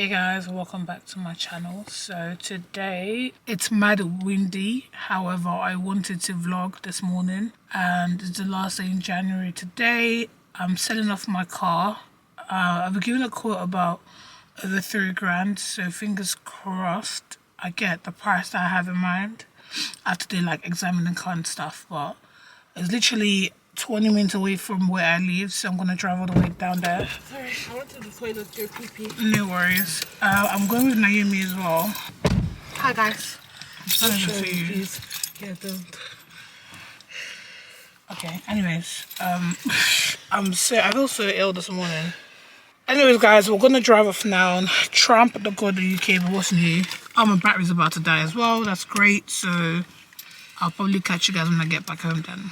Hey guys, welcome back to my channel. So today it's mad windy, however I wanted to vlog this morning and it's the last day in January. Today I'm selling off my car. I've been given a quote about over £3 grand, so fingers crossed I get the price that I have in mind. I have to do like examine the car and stuff, but it's literally 20 minutes away from where I live, so I'm gonna drive all the way down there. Sorry, I went to the toilet to go pee. No worries. I'm going with Naomi as well. Hi guys. I'm Sure, for you. please. Yeah, don't. Okay. Anyways, I feel so ill this morning. Anyways, guys, we're gonna drive off now. Trump the god of the UK, but what's new? Oh, my battery's about to die as well. That's great. So I'll probably catch you guys when I get back home then.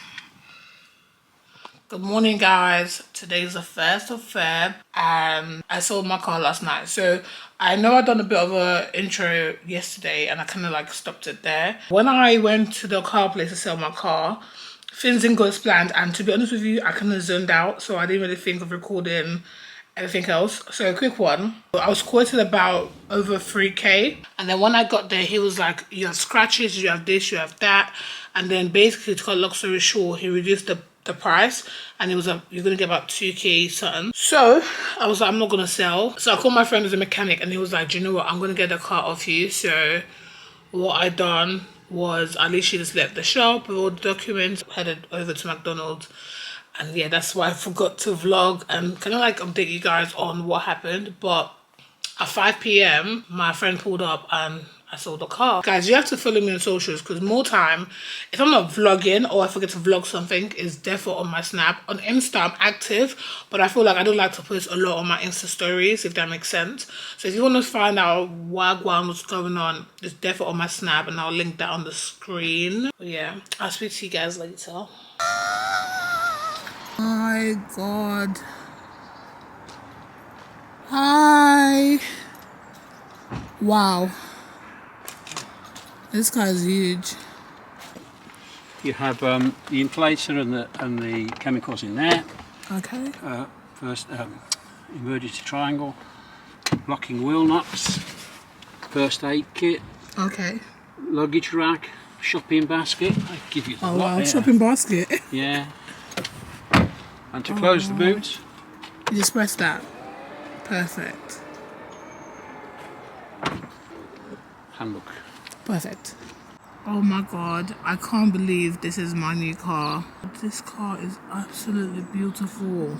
Good morning, guys. Today's the 1st of Feb and I sold my car last night. So I know I've done a bit of a intro yesterday and I kind of like stopped it there. When I went to the car place to sell my car, things didn't go as planned, and to be honest with you, I kind of zoned out, so I didn't really think of recording anything else. So a quick one. I was quoted about over 3k, and then when I got there he was like, you have scratches, you have this, you have that, and then basically, to cut a long story short, he reduced the price and it was you're gonna get about 2k something. So I was like, I'm not gonna sell. So I called my friend who's a mechanic and he was like, do you know what, I'm gonna get the car off you. So what I done was I literally just left the shop with all the documents, headed over to McDonald's, and yeah, that's why I forgot to vlog and kind of like update you guys on what happened. But at 5 p.m. my friend pulled up and I sold the car. Guys, you have to follow me on socials because more time, if I'm not vlogging or I forget to vlog something, it's definitely on my Snap. On Insta, I'm active, but I feel like I don't like to post a lot on my Insta stories, if that makes sense. So if you want to find out what's going on, it's definitely on my Snap and I'll link that on the screen. But yeah, I'll speak to you guys later. My God. Hi. Wow. This car is huge. You have the inflator and the chemicals in there. Okay. First, emergency triangle, locking wheel nuts, first aid kit. Okay. Luggage rack, shopping basket. I give you the lot wow, there. shopping basket. Yeah. And to close the boot. You just press that. Perfect. Handbook. Perfect. Oh my God, I can't believe this is my new car. This car is absolutely beautiful.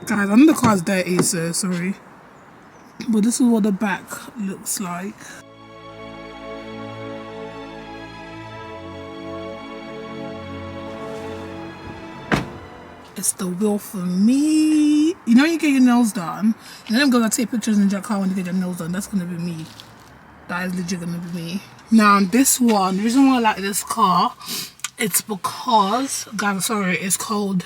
Guys, I know the car's dirty, so sorry. But this is what the back looks like. It's the wheel for me. You know, you get your nails done. You know, I'm gonna take pictures in your car when you get your nails done. That's gonna be me. That is legit gonna be me. Now, this one, the reason why I like this car, it's because, guys, sorry, it's called.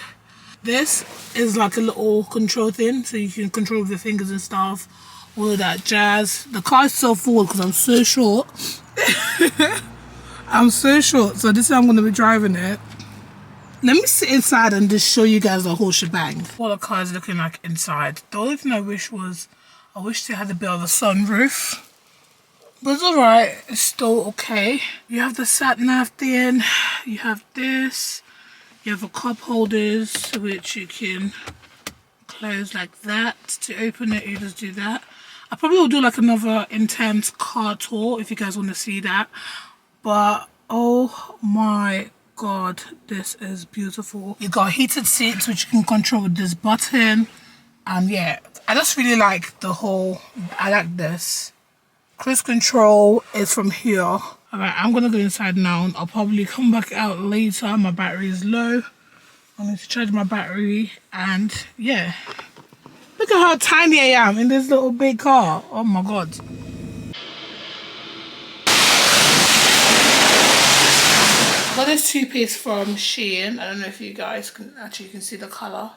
This is like a little control thing, so you can control with your fingers and stuff, all that jazz. The car is so full because I'm so short. I'm so short, so this is how I'm gonna be driving it. Let me sit inside and just show you guys the whole shebang. What the car is looking like inside. The only thing I wish they had a bit of a sunroof. But it's alright, it's still okay. You have the sat nav thing, you have this, you have the cup holders which you can close like that. To open it, you just do that. I probably will do like another intense car tour if you guys want to see that. But oh my God, this is beautiful. You got heated seats which you can control with this button. And yeah, I just really like I like this. Cruise control is from here. Alright, I'm gonna go inside now. I'll probably come back out later. My battery is low. I need to charge my battery and yeah. Look at how tiny I am in this little big car. Oh my God. I got this two-piece from Shein. I don't know if you guys can see the colour.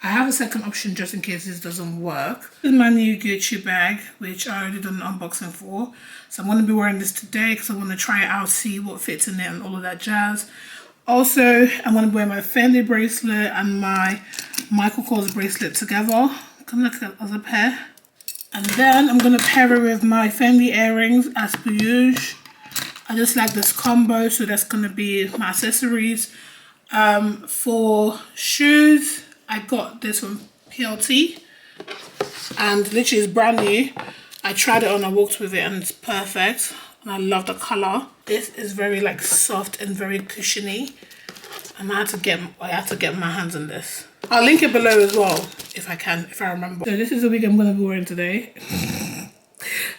I have a second option just in case this doesn't work. This is my new Gucci bag, which I already done an unboxing for. So I'm going to be wearing this today because I want to try it out, see what fits in it and all of that jazz. Also, I'm going to wear my Fendi bracelet and my Michael Kors bracelet together. Come look at as a pair. And then I'm going to pair it with my Fendi earrings as per usual. I just like this combo, so that's going to be my accessories. For shoes, I got this from PLT and literally it's brand new. I tried it on, I walked with it and it's perfect and I love the color. This is very like soft and very cushiony and I had to get my hands on this. I'll link it below as well if I can, if I remember. So this is the wig I'm going to be wearing today.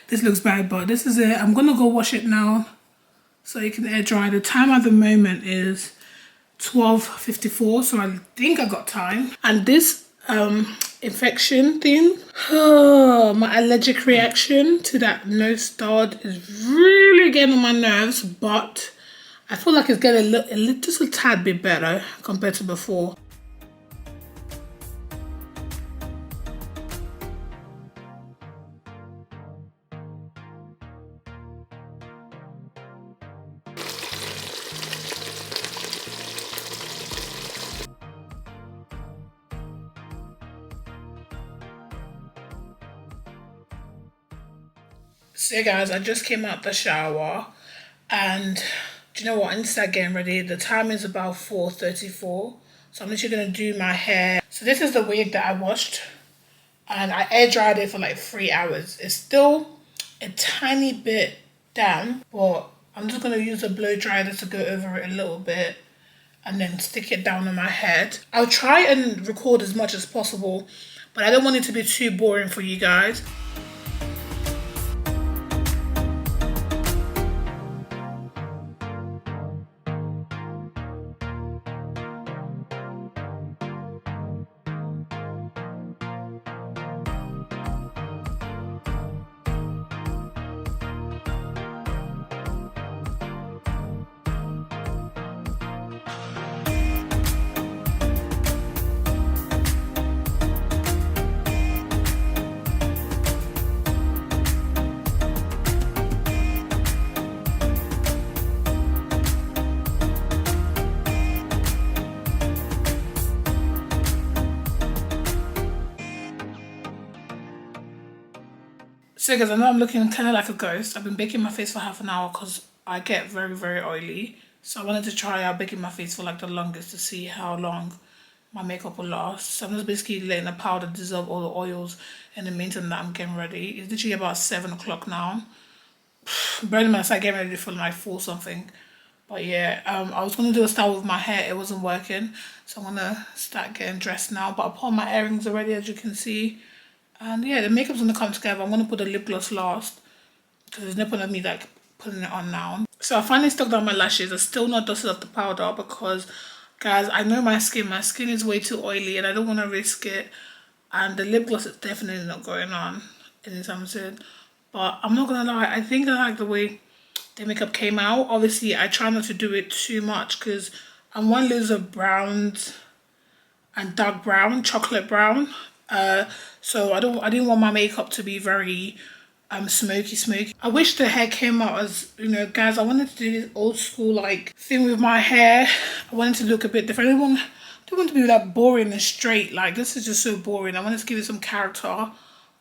This looks bad, but this is it. I'm going to go wash it now so you can air dry. The time at the moment is 12:54, so I think I got time. And this infection thing, my allergic reaction to that nose stud is really getting on my nerves, but I feel like it's getting just a tad bit better compared to before. So guys, I just came out the shower and do you know what? I need to start getting ready. The time is about 4:34. So I'm literally going to do my hair. So this is the wig that I washed and I air dried it for like 3 hours. It's still a tiny bit damp, but I'm just going to use a blow dryer to go over it a little bit and then stick it down on my head. I'll try and record as much as possible, but I don't want it to be too boring for you guys. So guys, I know I'm looking kind of like a ghost. I've been baking my face for half an hour because I get very, very oily. So I wanted to try out baking my face for like the longest to see how long my makeup will last. So I'm just basically letting the powder dissolve all the oils in the meantime that I'm getting ready. It's literally about 7 o'clock now. Bear in mind, I started getting ready for like 4 something. But yeah, I was going to do a style with my hair. It wasn't working. So I'm going to start getting dressed now. But I put on my earrings already, as you can see. And yeah, the makeup's gonna come together. I'm gonna put the lip gloss last because there's no point of me like putting it on now. So I finally stuck down my lashes. I still not dusted off the powder because, guys, I know my skin. My skin is way too oily and I don't want to risk it. And the lip gloss is definitely not going on anytime soon. But I'm not gonna lie, I think I like the way the makeup came out. Obviously, I try not to do it too much because I'm one loser browns and dark brown, chocolate brown. So I didn't want my makeup to be very smoky. I wish the hair came out as, you know, guys, I wanted to do this old school like thing with my hair. I wanted to look a bit different. I didn't want to be that boring and straight. Like, this is just so boring. I wanted to give it some character.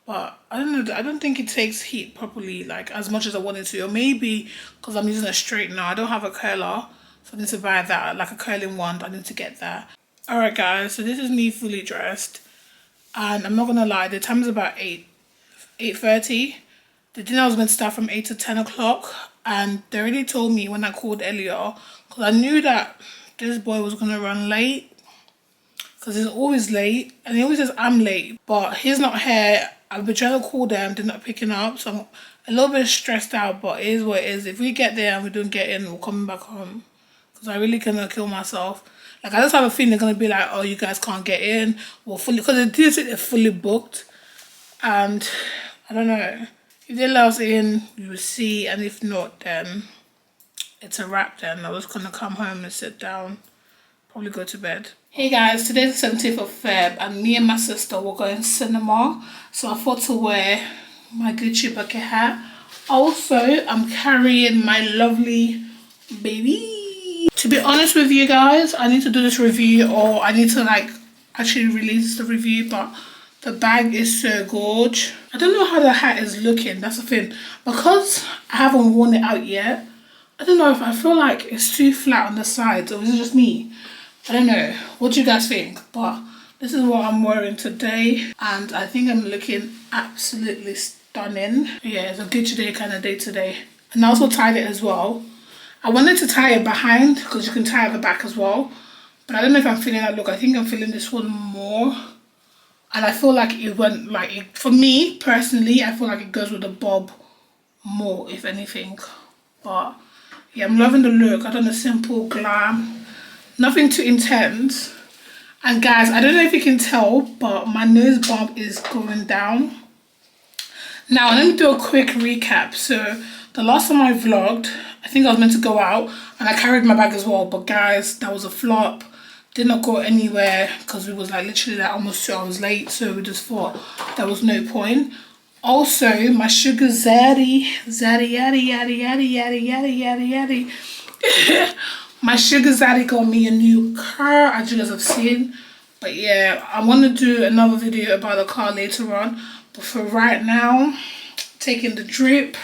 But I don't know, I don't think it takes heat properly, like as much as I wanted to. Or maybe because I'm using a straightener. I don't have a curler, so I need to buy that, like a curling wand. I need to get that. Alright guys, so this is me fully dressed. And I'm not gonna lie, the time is about 8:30. The dinner was meant to start from 8 to 10 o'clock. And they already told me when I called earlier, because I knew that this boy was gonna run late. Because he's always late, and he always says I'm late, but he's not here. I've been trying to call them, they're not picking up, so I'm a little bit stressed out, but it is what it is. If we get there and we don't get in, we're coming back home. Because I really cannot kill myself. Like, I just have a feeling they're going to be like, oh, you guys can't get in. Well, fully, because they do say they're fully booked. And, I don't know. If they allow us in, we will see. And if not, then it's a wrap then. I was going to come home and sit down. probably go to bed. Hey guys, today's the 17th of Feb and me and my sister were going cinema. So I thought to wear my Gucci bucket hat. Also, I'm carrying my lovely baby. To be honest with you guys, I need to do this review, or I need to like actually release the review, but the bag is so gorge. I don't know how the hat is looking, that's the thing. Because I haven't worn it out yet, I don't know if I feel like it's too flat on the sides, or is it just me? I don't know. What do you guys think? But this is what I'm wearing today, and I think I'm looking absolutely stunning. Yeah, it's a Gucci day kind of day today. And I also tied it as well. I wanted to tie it behind because you can tie it at the back as well, but I don't know if I'm feeling that look. I think I'm feeling this one more, and I feel like it went like for me personally, I feel like it goes with the bob more, if anything. But yeah, I'm loving the look. I done a simple glam, nothing too intense. And guys, I don't know if you can tell, but my nose bump is going down. Now let me do a quick recap. So the last time I vlogged, I think I was meant to go out and I carried my bag as well, but guys, that was a flop. Did not go anywhere because we was like literally like almost 2 hours late, so we just thought there was no point. Also, my sugar zaddy my sugar zaddy got me a new car, as you guys have seen. But yeah, I want to do another video about the car later on. But for right now, taking the drip,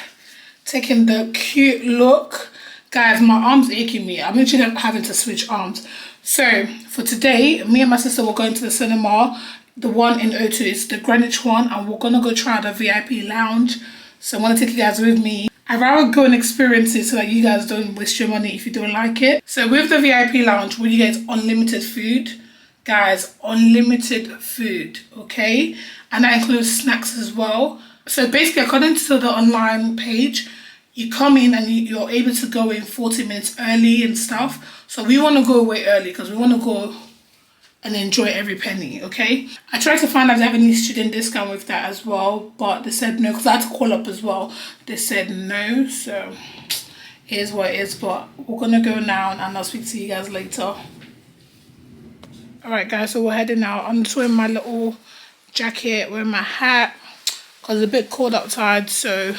taking the cute look. Guys, my arm's aching me. I'm literally having to switch arms. So for today, me and my sister were going to the cinema. The one in O2 is the Greenwich one, and we're gonna go try the VIP lounge. So I want to take you guys with me. I'd rather go and experience it so that you guys don't waste your money if you don't like it. So with the VIP lounge, you get unlimited food. Guys, unlimited food, okay? And that includes snacks as well. So basically, according to the online page, you come in and you're able to go in 40 minutes early and stuff. So we want to go way early because we want to go and enjoy every penny, okay? I tried to find out if they have any student discount with that as well, but they said no, because I had to call up as well. They said no, so here's what it is. But we're gonna go now and I'll speak to you guys later. Alright guys, so we're heading out. I'm just wearing my little jacket, wearing my hat, because it's a bit cold outside, so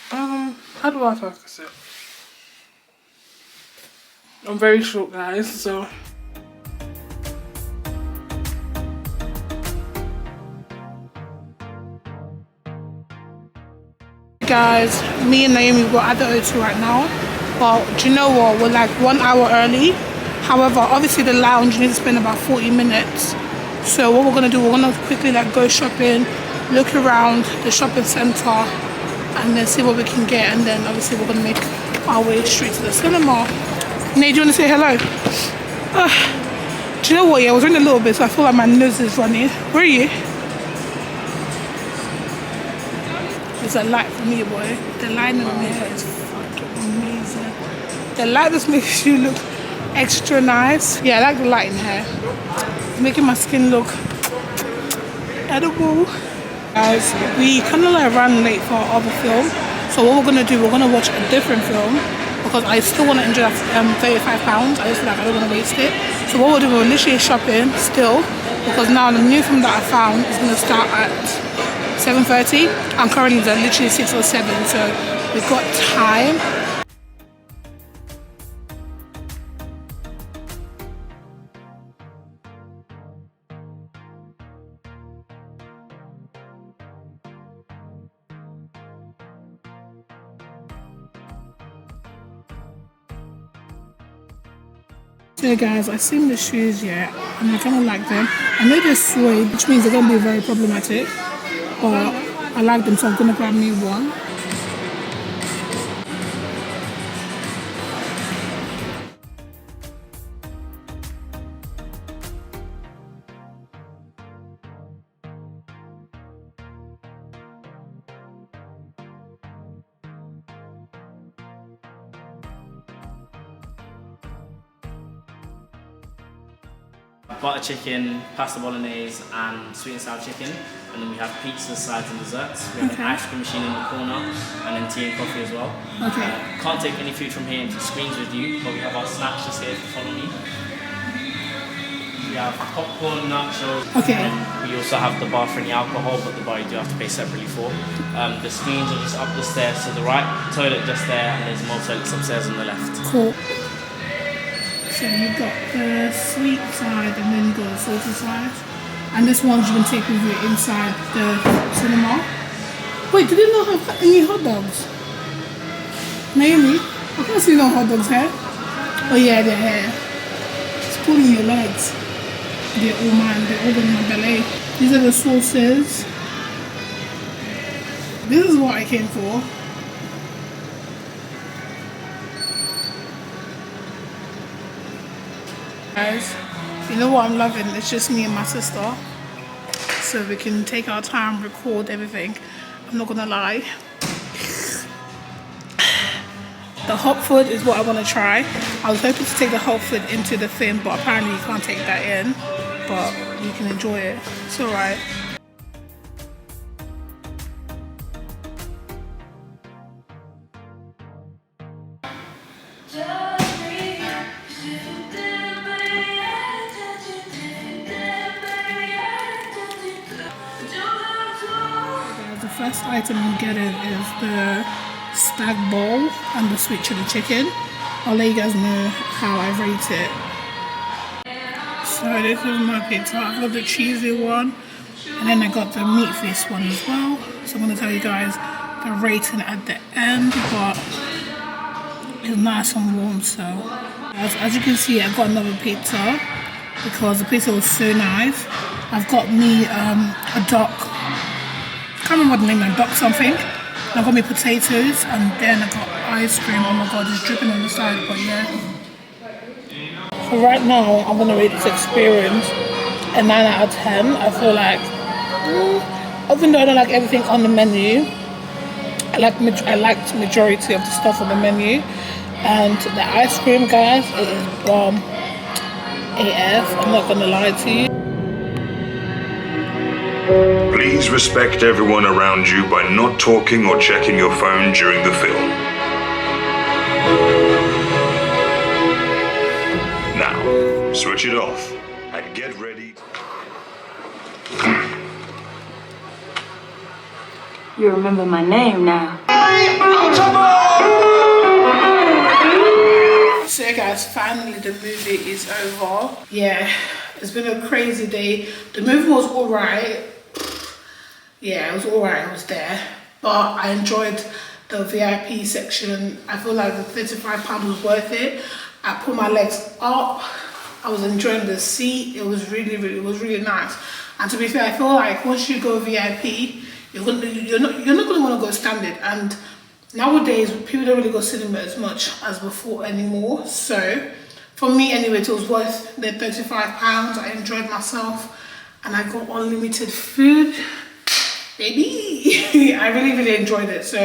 how do I focus it? I'm very short guys, so guys, me and Naomi were at the O2 right now, but do you know what, we're like 1 hour early. However, obviously the lounge, you need to spend about 40 minutes. So what we're gonna do, we're gonna quickly like go shopping, look around the shopping center, and then see what we can get, and then obviously we're gonna make our way straight to the cinema. Nate, do you want to say hello? Do you know what, yeah, I was running a little bit, so I feel like my nose is running. Where are you? It's a light for me, boy. The line in my hair is fucking amazing. The light just makes you look extra nice. Yeah, I like the light in here. It's making my skin look edible. Guys, we kind of like ran late for our other film. So what we're gonna do, we're gonna watch a different film because I still want to enjoy that £35. I just feel like I don't want to waste it. So what we'll do, we're literally shopping still because now the new film that I found is gonna start at 7:30. I'm currently there, literally 6 or 7, so we've got time. So guys, I've seen the shoes yet, and I kind of like them. I know they're suede, which means they're going to be very problematic, but I like them, so I'm going to grab me one. Butter chicken, pasta bolognese, and sweet and sour chicken. And then we have pizza, sides, and desserts. We have an ice cream machine in the corner, and then tea and coffee as well. Okay. Can't take any food from here into screens with you, but we have our snacks just here if you follow me. We have popcorn, nachos. Okay. And we also have the bar for any alcohol, but the bar you do have to pay separately for. The screens are just up the stairs to the right, toilet just there, and there's more toilets upstairs on the left. Cool. So you've got the sweet side and then you've got the salty side. And this one's you can take with you inside the cinema. Wait, do they not have any hot dogs? Naomi? I can't see no hot dogs here. Oh yeah, they're here. It's pulling your legs. They're all mine, they're all in my belly. These are the sauces. This is what I came for. Guys, you know what I'm loving? It's just me and my sister, so we can take our time, record everything. I'm not gonna lie, the hot food is what I want to try. I was hoping to take the hot food into the film, but apparently you can't take that in, but you can enjoy it. It's alright. The first item I'm getting is the stag bowl and the sweet chili chicken. I'll let you guys know how I rate it. So this is my pizza. I've got the cheesy one, and then I got the meat feast one as well. So I'm going to tell you guys the rating at the end, but it's nice and warm. So as you can see, I got another pizza because the pizza was so nice. I've got me a duck. I can't remember what the name of duck something. I got me potatoes and then I got ice cream. Oh my god, it's dripping on the side, but yeah. So right now, I'm gonna rate this experience a 9 out of 10. I feel like, even though I don't like everything on the menu, I liked majority of the stuff on the menu. And the ice cream, guys, it is bomb AF. I'm not gonna lie to you. Please respect everyone around you by not talking or checking your phone during the film. Now, switch it off and get ready. You remember my name now. So guys, finally the movie is over. Yeah, it's been a crazy day. The movie was alright. Yeah, it was alright, I was there. But I enjoyed the VIP section. I feel like the £35 was worth it. I put my legs up. I was enjoying the seat. It was really nice. And to be fair, I feel like once you go VIP, you're not gonna want to go standard. And nowadays, people don't really go cinema as much as before anymore. So for me anyway, it was worth the £35. I enjoyed myself and I got unlimited food. Baby, I really enjoyed it. So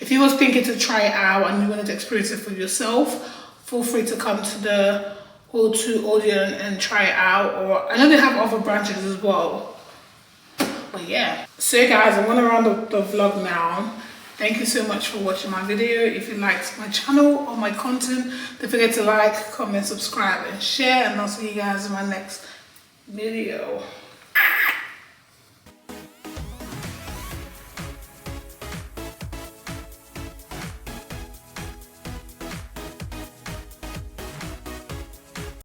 if you was thinking to try it out and you wanted to experience it for yourself, feel free to come to the O2 Odeon and try it out. Or I know they have other branches as well, but yeah. So guys, I'm gonna round up the vlog now. Thank you so much for watching my video. If you liked my channel or my content, don't forget to like, comment, subscribe and share, and I'll see you guys in my next video.